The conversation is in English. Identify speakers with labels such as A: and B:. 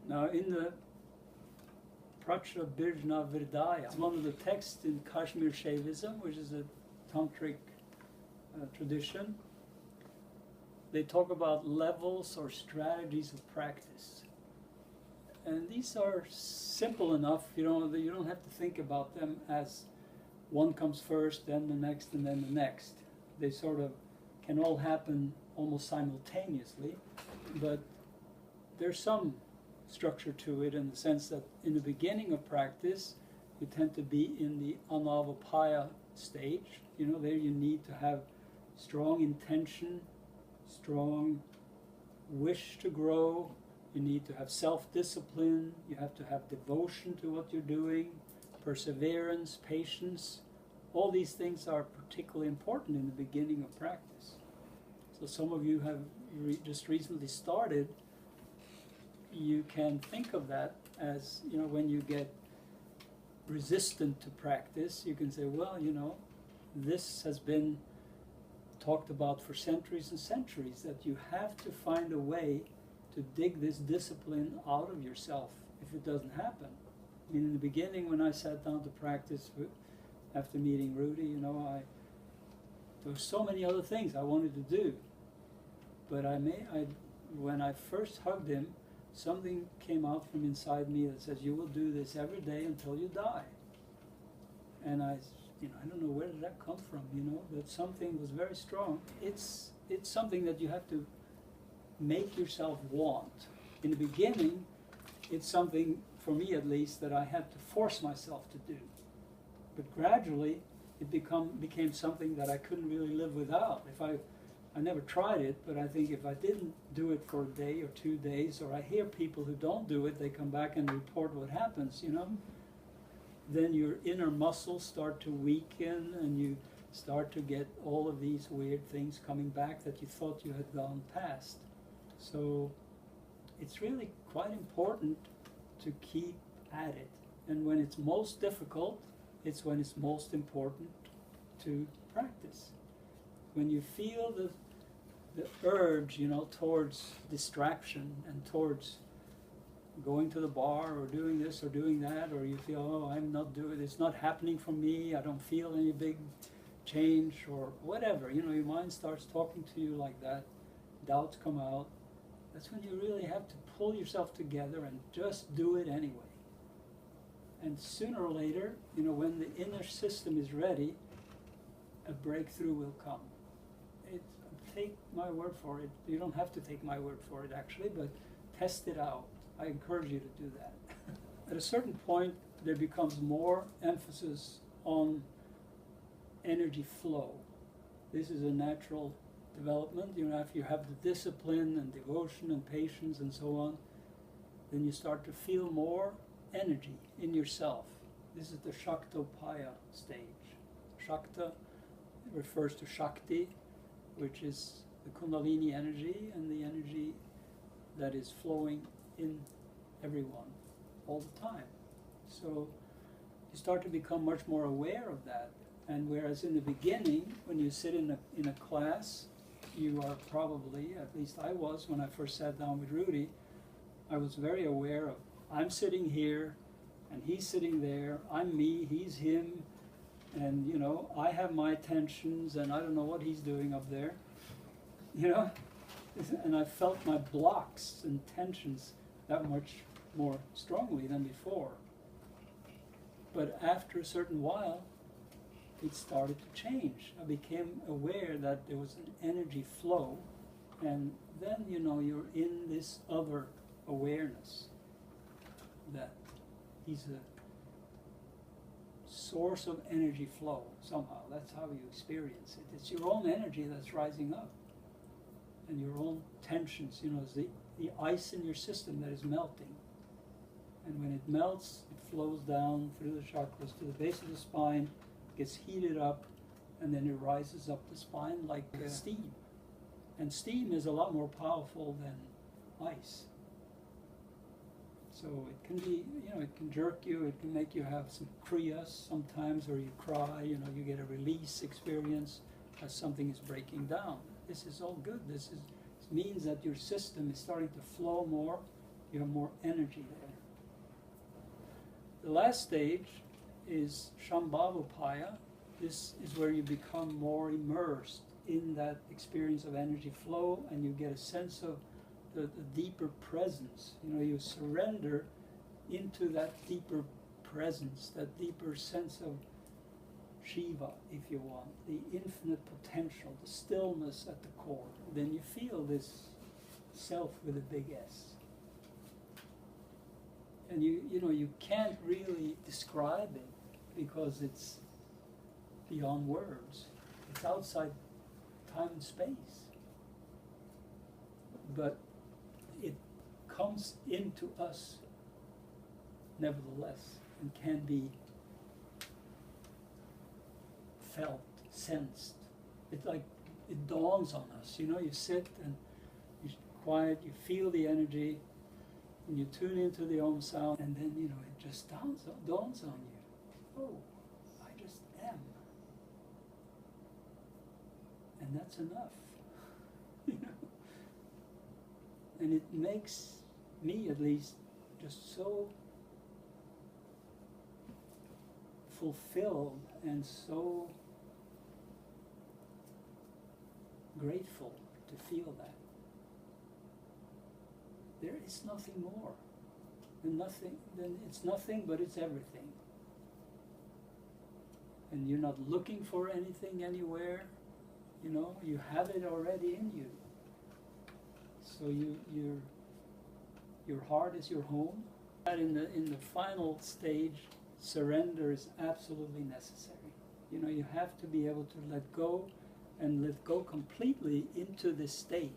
A: Now, in the Prachra Birjna Virdaya, it's one of the texts in Kashmir Shaivism, which is a tantric tradition. They talk about levels or strategies of practice. And these are simple enough, you don't have to think about them as one comes first, then the next, and then the next. They sort of can all happen almost simultaneously, but there's some structure to it in the sense that in the beginning of practice, you tend to be in the anavapaya stage. There you need to have strong intention, strong wish to grow. You need to have self-discipline. You have to have devotion to what you're doing, perseverance, patience. All these things are particularly important in the beginning of practice. So some of you have just recently started. You can think of that as, when you get resistant to practice, you can say, well, this has been talked about for centuries and centuries, that you have to find a way to dig this discipline out of yourself if it doesn't happen. I mean, in the beginning, when I sat down to practice after meeting Rudy, there were so many other things I wanted to do. But when I first hugged him, something came out from inside me that says, you will do this every day until you die. And I don't know where did that come from, but something was very strong. It's something that you have to make yourself want. In the beginning, it's something, for me at least, that I had to force myself to do. But gradually, it became something that I couldn't really live without. I never tried it, but I think if I didn't do it for a day or 2 days, or I hear people who don't do it, they come back and report what happens, then your inner muscles start to weaken, and you start to get all of these weird things coming back that you thought you had gone past. So it's really quite important to keep at it. And when it's most difficult, it's when it's most important to practice. When you feel the urge, towards distraction and towards going to the bar or doing this or doing that, or you feel, oh, I'm not doing it, it's not happening for me, I don't feel any big change or whatever, your mind starts talking to you like that, doubts come out. That's when you really have to pull yourself together and just do it anyway. And sooner or later, when the inner system is ready, a breakthrough will come. Take my word for it. You don't have to take my word for it, actually, but test it out. I encourage you to do that. At a certain point, there becomes more emphasis on energy flow. This is a natural development. If you have the discipline and devotion and patience and so on, then you start to feel more energy in yourself. This is the Shaktopaya stage. Shakta refers to Shakti, which is the Kundalini energy and the energy that is flowing in everyone all the time. So you start to become much more aware of that. And whereas in the beginning, when you sit in a class, you are probably, at least I was when I first sat down with Rudy, I was very aware of, I'm sitting here and he's sitting there, I'm me, he's him, and I have my tensions and I don't know what he's doing up there, and I felt my blocks and tensions that much more strongly than before. But after a certain while, it started to change. I became aware that there was an energy flow, and then you're in this other awareness that he's a source of energy flow somehow. That's how you experience it. It's your own energy that's rising up, and your own tensions. It's the ice in your system that is melting. And when it melts, it flows down through the chakras to the base of the spine, gets heated up, and then it rises up the spine like steam. And steam is a lot more powerful than ice. So it can be, it can jerk you, it can make you have some kriyas sometimes, or you cry, you get a release experience as something is breaking down. This is all good. This means that your system is starting to flow more, You have more energy there. The last stage is Shambhavupaya. This is where you become more immersed in that experience of energy flow, and you get a sense of the deeper presence. You know, you surrender into that deeper presence, that deeper sense of Shiva, if you want, the infinite potential, the stillness at the core. Then you feel this self with a big S. And you know, you can't really describe it because it's beyond words. It's outside time and space. But it comes into us nevertheless and can be felt, sensed. It's like it dawns on us. You know, you sit and you're quiet, you feel the energy, and you tune into the Om sound, and then, you know, it just dawns on you. Oh, I just am. And that's enough. You know? And it makes me, at least, just so fulfilled and so grateful to feel that. There is nothing more. Then it's nothing, but it's everything. And you're not looking for anything anywhere. You know, you have it already in you. So your heart is your home. And in the final stage, surrender is absolutely necessary. You know, you have to be able to let go, and let go completely into this state